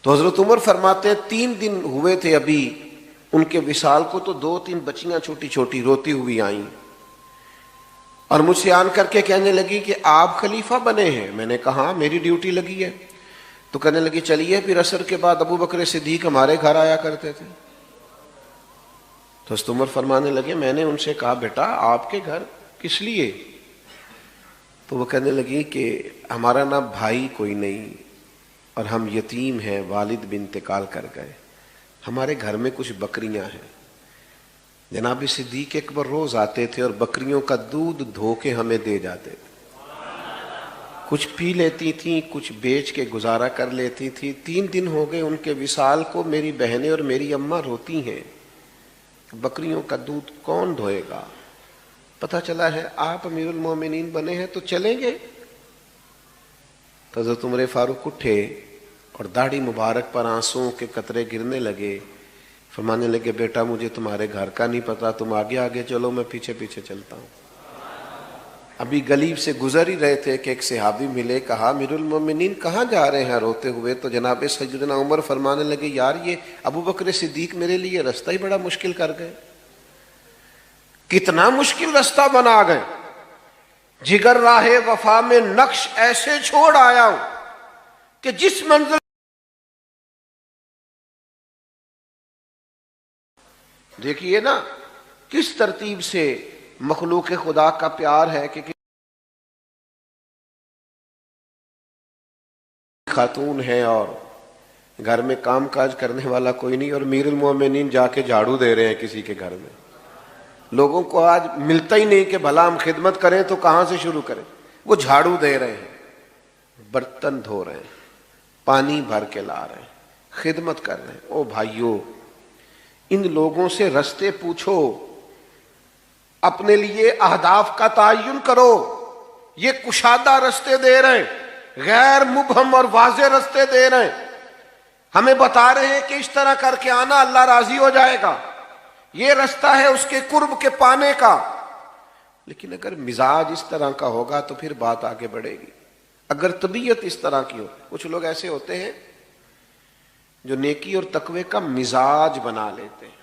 تو حضرت عمر فرماتے ہیں 3 دن ہوئے تھے ابھی ان کے وصال کو، تو 2-3 بچیاں چھوٹی چھوٹی روتی ہوئی آئیں اور مجھ سے آن کر کے کہنے لگی کہ آپ خلیفہ بنے ہیں۔ میں نے کہا ہاں میری ڈیوٹی لگی ہے۔ تو کہنے لگی چلیے پھر عصر کے بعد ابو بکر صدیق ہمارے گھر آیا کرتے تھے۔ تو حضرت عمر فرمانے لگے میں نے ان سے کہا بیٹا آپ کے گھر کس لیے؟ تو وہ کہنے لگی کہ ہمارا نا بھائی کوئی نہیں اور ہم یتیم ہیں، والد بھی انتقال کر گئے، ہمارے گھر میں کچھ بکریاں ہیں۔ جناب صدیق اکبر روز آتے تھے اور بکریوں کا دودھ دھو کے ہمیں دے جاتے تھے، کچھ پی لیتی تھیں، کچھ بیچ کے گزارا کر لیتی تھی۔ 3 دن ہو گئے ان کے وصال کو، میری بہنیں اور میری اماں روتی ہیں، بکریوں کا دودھ کون دھوئے گا؟ پتہ چلا ہے آپ امیر المومنین بنے ہیں تو چلیں گے؟ تو حضرت عمر فاروق اٹھے اور داڑھی مبارک پر آنسوؤں کے قطرے گرنے لگے، فرمانے لگے بیٹا مجھے تمہارے گھر کا نہیں پتا، تم آگے آگے چلو میں پیچھے پیچھے چلتا ہوں۔ ابھی گلی سے گزر ہی رہے تھے کہ ایک صحابی ملے، کہا امیر المومنین کہاں جا رہے ہیں روتے ہوئے؟ تو جناب سیدنا عمر فرمانے لگے یار یہ ابو بکر صدیق میرے لیے رستہ ہی بڑا مشکل کر گئے، کتنا مشکل رستہ بنا گئے، جگر راہ وفا میں نقش ایسے چھوڑ آیا ہوں کہ جس منزل دیکھیے نا کس ترتیب سے مخلوق خدا کا پیار ہے کہ خاتون ہے اور گھر میں کام کاج کرنے والا کوئی نہیں، اور امیر المومنین جا کے جھاڑو دے رہے ہیں کسی کے گھر میں۔ لوگوں کو آج ملتا ہی نہیں کہ بھلا ہم خدمت کریں تو کہاں سے شروع کریں، وہ جھاڑو دے رہے ہیں، برتن دھو رہے ہیں، پانی بھر کے لا رہے ہیں، خدمت کر رہے ہیں۔ او بھائیو ان لوگوں سے رستے پوچھو، اپنے لیے اہداف کا تعین کرو۔ یہ کشادہ رستے دے رہے ہیں، غیر مبہم اور واضح رستے دے رہے ہیں، ہمیں بتا رہے ہیں کہ اس طرح کر کے آنا اللہ راضی ہو جائے گا، یہ رستہ ہے اس کے قرب کے پانے کا۔ لیکن اگر مزاج اس طرح کا ہوگا تو پھر بات آگے بڑھے گی۔ اگر طبیعت اس طرح کی ہو، کچھ لوگ ایسے ہوتے ہیں جو نیکی اور تقوی کا مزاج بنا لیتے ہیں،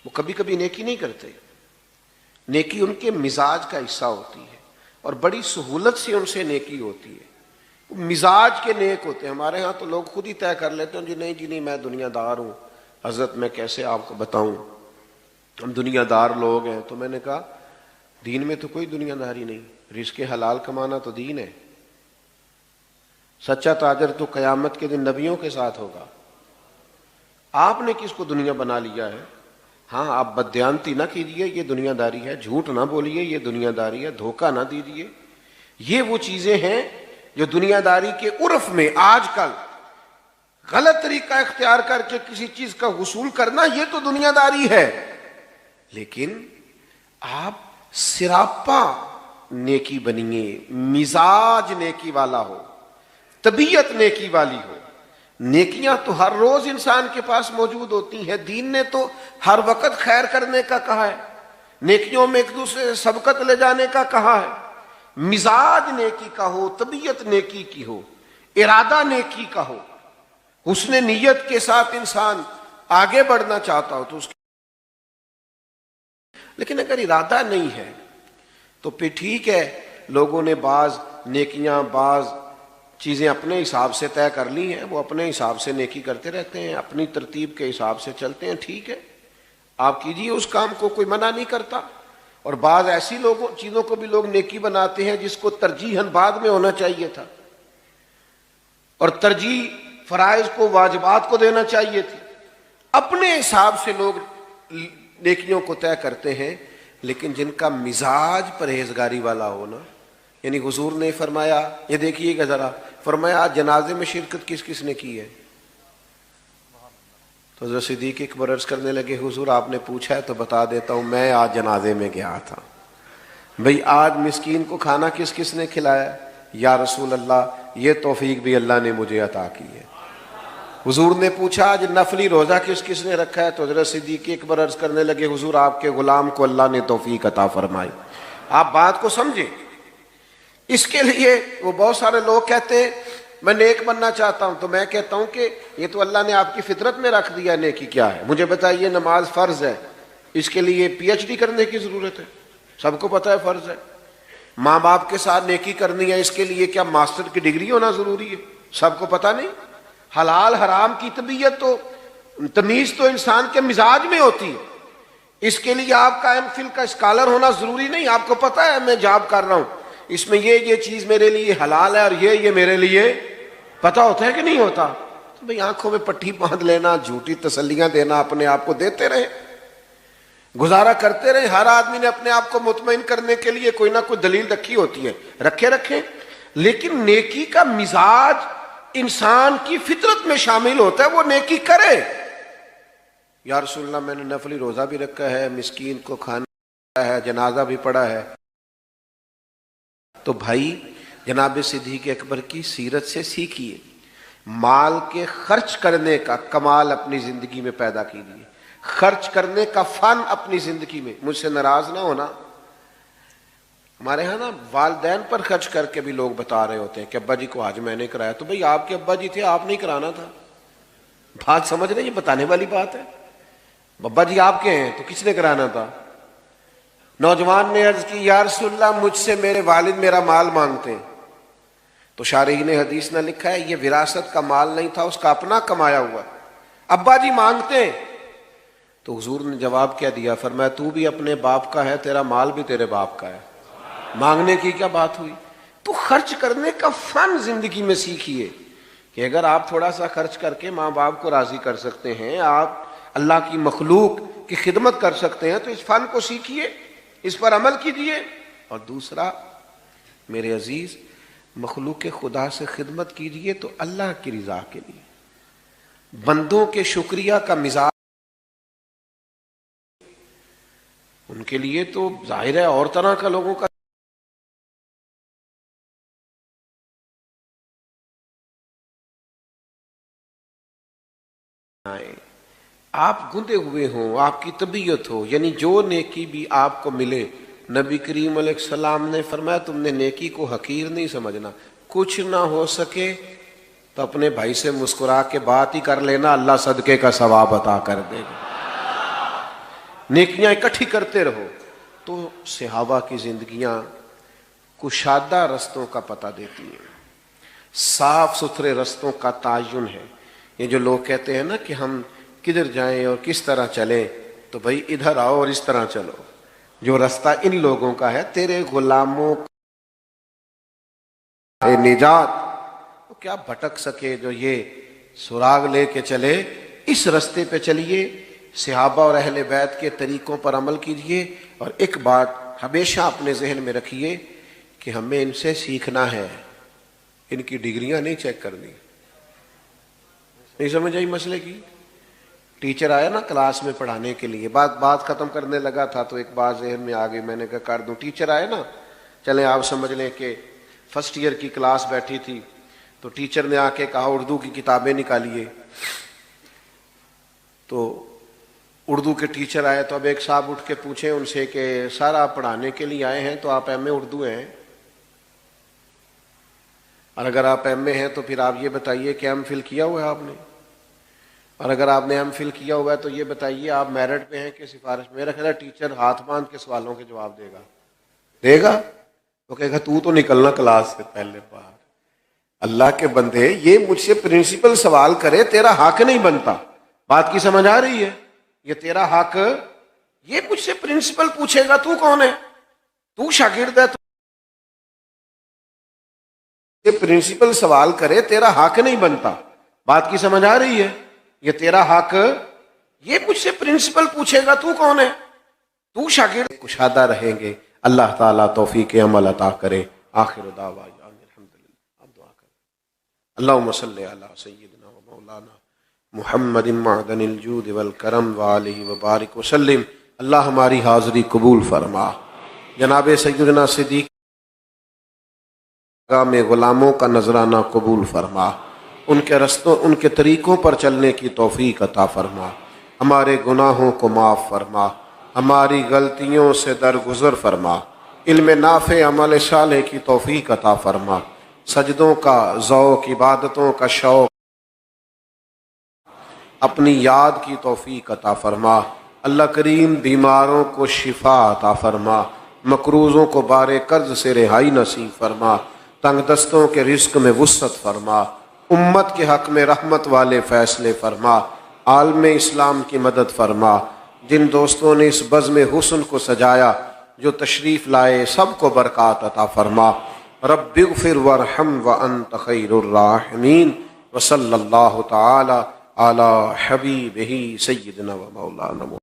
وہ کبھی کبھی نیکی نہیں کرتے، نیکی ان کے مزاج کا حصہ ہوتی ہے اور بڑی سہولت سے ان سے نیکی ہوتی ہے، وہ مزاج کے نیک ہوتے ہیں۔ ہمارے ہاں تو لوگ خود ہی طے کر لیتے ہیں جی نہیں میں دنیا دار ہوں۔ حضرت میں کیسے آپ کو بتاؤں، ہم دنیا دار لوگ ہیں۔ تو میں نے کہا دین میں تو کوئی دنیا داری نہیں، رزق حلال کمانا تو دین ہے۔ سچا تاجر تو قیامت کے دن نبیوں کے ساتھ ہوگا۔ آپ نے کس کو دنیا بنا لیا ہے؟ ہاں آپ بددیانتی نہ کیجیے، یہ دنیا داری ہے، جھوٹ نہ بولیے، یہ دنیا داری ہے، دھوکہ نہ دیجیے۔ یہ وہ چیزیں ہیں جو دنیا داری کے عرف میں آج کل غلط طریقہ اختیار کر کے کسی چیز کا حصول کرنا، یہ تو دنیا داری ہے۔ لیکن آپ سراپا نیکی بنیے، مزاج نیکی والا ہو، طبیعت نیکی والی ہو۔ نیکیاں تو ہر روز انسان کے پاس موجود ہوتی ہیں، دین نے تو ہر وقت خیر کرنے کا کہا ہے، نیکیوں میں ایک دوسرے سے سبقت لے جانے کا کہا ہے۔ مزاج نیکی کا ہو، طبیعت نیکی کی ہو، ارادہ نیکی کا ہو، حسن نیت کے ساتھ انسان آگے بڑھنا چاہتا ہو تو اس لیکن اگر ارادہ نہیں ہے، تو پھر ٹھیک ہے، لوگوں نے بعض نیکیاں بعض چیزیں اپنے حساب سے طے کر لی ہیں، وہ اپنے حساب سے نیکی کرتے رہتے ہیں، اپنی ترتیب کے حساب سے چلتے ہیں، ٹھیک ہے، آپ کیجئے اس کام کو، کوئی منع نہیں کرتا۔ اور بعض ایسی چیزوں کو بھی لوگ نیکی بناتے ہیں جس کو ترجیحاً بعد میں ہونا چاہیے تھا، اور ترجیح فرائض کو واجبات کو دینا چاہیے تھی، اپنے حساب سے لوگ نیکیوں کو طے کرتے ہیں۔ لیکن جن کا مزاج پرہیزگاری والا ہونا، یعنی حضور نے فرمایا، یہ دیکھیے گا ذرا، فرمایا جنازے میں شرکت کس کس نے کی ہے؟ تو حضرت صدیق اکبر عرض کرنے لگے، حضور آپ نے پوچھا ہے تو بتا دیتا ہوں، میں آج جنازے میں گیا تھا۔ بھئی آج مسکین کو کھانا کس کس نے کھلایا؟ یا رسول اللہ یہ توفیق بھی اللہ نے مجھے عطا کی ہے۔ حضور نے پوچھا آج نفلی روزہ کس کس نے رکھا ہے؟ تو حضرت صدیق اکبر عرض کرنے لگے، حضور آپ کے غلام کو اللہ نے توفیق عطا فرمائی۔ آپ بات کو سمجھیں، اس کے لیے وہ بہت سارے لوگ کہتے ہیں میں نیک بننا چاہتا ہوں، تو میں کہتا ہوں کہ یہ تو اللہ نے آپ کی فطرت میں رکھ دیا، نیکی کیا ہے؟ مجھے بتائیے، نماز فرض ہے، اس کے لیے پی ایچ ڈی کرنے کی ضرورت ہے؟ سب کو پتہ ہے فرض ہے۔ ماں باپ کے ساتھ نیکی کرنی ہے، اس کے لیے کیا ماسٹر کی ڈگری ہونا ضروری ہے؟ سب کو پتہ نہیں۔ حلال حرام کی طبیعت تو تمیز تو انسان کے مزاج میں ہوتی ہے، اس کے لیے آپ کا ایم فل کا اسکالر ہونا ضروری نہیں۔ آپ کو پتہ ہے میں جاب کر رہا ہوں، اس میں یہ چیز میرے لیے حلال ہے اور یہ میرے لیے پتہ ہوتا ہے کہ نہیں ہوتا؟ تو بھئی آنکھوں میں پٹھی باندھ لینا، جھوٹی تسلیاں دینا، اپنے آپ کو دیتے رہے، گزارا کرتے رہے۔ ہر آدمی نے اپنے آپ کو مطمئن کرنے کے لیے کوئی نہ کوئی دلیل رکھی ہوتی ہے، رکھیں، لیکن نیکی کا مزاج انسان کی فطرت میں شامل ہوتا ہے، وہ نیکی کرے۔ یا رسول اللہ میں نے نفلی روزہ بھی رکھا ہے، مسکین کو کھانا ہے، جنازہ بھی پڑھا ہے۔ تو بھائی جناب صدیق اکبر کی سیرت سے سیکھیے، مال کے خرچ کرنے کا کمال اپنی زندگی میں پیدا کیجیے، خرچ کرنے کا فن اپنی زندگی میں۔ مجھ سے ناراض نہ ہونا، ہمارے ہاں نا والدین پر خرچ کر کے بھی لوگ بتا رہے ہوتے ہیں کہ ابا جی کو آج میں نے کرایا، تو بھئی آپ کے ابا جی تھے، آپ نہیں کرانا تھا؟ بات سمجھ رہے ہیں؟ یہ بتانے والی بات ہے۔ ابا جی آپ کے ہیں تو کس نے کرانا تھا؟ نوجوان نے عرض کی، یا رسول اللہ مجھ سے میرے والد میرا مال مانگتے ہیں۔ تو شارحین حدیث نے لکھا ہے یہ وراثت کا مال نہیں تھا، اس کا اپنا کمایا ہوا۔ ابا جی مانگتے ہیں، تو حضور نے جواب کیا دیا؟ فرمایا تو بھی اپنے باپ کا ہے، تیرا مال بھی تیرے باپ کا ہے، مانگنے کی کیا بات ہوئی؟ تو خرچ کرنے کا فن زندگی میں سیکھیے کہ اگر آپ تھوڑا سا خرچ کر کے ماں باپ کو راضی کر سکتے ہیں، آپ اللہ کی مخلوق کی خدمت کر سکتے ہیں، تو اس فن کو سیکھیے، اس پر عمل کیجیے۔ اور دوسرا میرے عزیز، مخلوق خدا سے خدمت کیجیے تو اللہ کی رضا کے لیے۔ بندوں کے شکریہ کا مزاج ان کے لیے تو ظاہر ہے اور طرح کا لوگوں کا آپ گندے ہوئے ہوں، آپ کی طبیعت ہو، یعنی جو نیکی بھی آپ کو ملے، نبی کریم علیہ السلام نے فرمایا تم نے نیکی کو حقیر نہیں سمجھنا، کچھ نہ ہو سکے تو اپنے بھائی سے مسکرا کے بات ہی کر لینا، اللہ صدقے کا ثواب عطا کر دے گا۔ نیکیاں اکٹھی کرتے رہو تو صحابہ کی زندگیاں کشادہ رستوں کا پتہ دیتی ہیں، صاف ستھرے رستوں کا تعین ہے۔ یہ جو لوگ کہتے ہیں نا کہ ہم کدھر جائیں اور کس طرح چلیں، تو بھائی ادھر آؤ اور اس طرح چلو، جو رستہ ان لوگوں کا ہے، تیرے غلاموں کا نجات، تو کیا بھٹک سکے جو یہ سراغ لے کے چلے، اس رستے پہ چلیے، صحابہ اور اہل بیت کے طریقوں پر عمل کیجئے۔ اور ایک بات ہمیشہ اپنے ذہن میں رکھیے کہ ہمیں ان سے سیکھنا ہے، ان کی ڈگریاں نہیں چیک کرنی۔ نہیں سمجھ آئی مسئلے کی؟ ٹیچر آیا نا کلاس میں پڑھانے کے لیے، بات ختم کرنے لگا تھا تو ایک بات ذہن میں آ گئی، میں نے کہا کر دوں۔ ٹیچر آئے نا، چلیں آپ سمجھ لیں کہ فرسٹ ایئر کی کلاس بیٹھی تھی، تو ٹیچر نے آ کے کہا اردو کی کتابیں نکالیے۔ تو اردو کے ٹیچر آئے تو اب ایک صاحب اٹھ کے پوچھیں ان سے کہ سر آپ پڑھانے کے لیے آئے ہیں تو آپ ایم اے اردو ہیں، اور اگر آپ ایم اے ہیں تو پھر آپ یہ بتائیے کہ ایم فل کیا ہوا ہے آپ نے، اور اگر آپ نے ایم فل کیا ہوا ہے تو یہ بتائیے آپ میرٹ پہ ہیں کہ سفارش؟ میرا خیال ہے ٹیچر ہاتھ باندھ کے سوالوں کے جواب دے گا۔ دے گا؟ وہ کہے گا تو نکلنا کلاس سے پہلے باہر۔ اللہ کے بندے، یہ مجھ سے پرنسپل سوال کرے تیرا حق نہیں بنتا، بات کی سمجھ آ رہی ہے؟ یہ تیرا حق، یہ مجھ سے پرنسپل پوچھے گا تو کون ہے؟ تو شاگرد ہے؟ یہ پرنسپل سوال کرے تیرا حق نہیں بنتا، بات کی سمجھ آ رہی ہے؟ یہ تیرا حق، یہ مجھ سے پرنسپل پوچھے گا تو کون ہے؟ تو شاگرد۔ کشادہ رہیں گے، اللہ تعالیٰ توفیق عمل عطا کرے۔ آخر دعوانا الحمدللہ۔ آپ دعا کریں۔ اللہم صلی علی سیدنا و مولانا محمد معدن الجود والکرم وآلہ وبارک وسلم۔ اللہ ہماری حاضری قبول فرما۔ جناب سیدنا صدیق میں غلاموں کا نذرانہ قبول فرما، ان کے رستوں، ان کے طریقوں پر چلنے کی توفیق عطا فرما، ہمارے گناہوں کو معاف فرما، ہماری غلطیوں سے درگزر فرما، علم نافع عمل صالح کی توفیق عطا فرما، سجدوں کا ذوق، عبادتوں کا شوق، اپنی یاد کی توفیق عطا فرما۔ اللہ کریم بیماروں کو شفا عطا فرما، مقروضوں کو بار قرض سے رہائی نصیب فرما، تنگ دستوں کے رزق میں وسعت فرما، امت کے حق میں رحمت والے فیصلے فرما، عالم اسلام کی مدد فرما۔ جن دوستوں نے اس بزم حسن کو سجایا، جو تشریف لائے، سب کو برکات عطا فرما۔ رب اغفر وارحم وانت خیر الراحمین، وصلی اللہ تعالی علی حبیبہ سیدنا و مولانا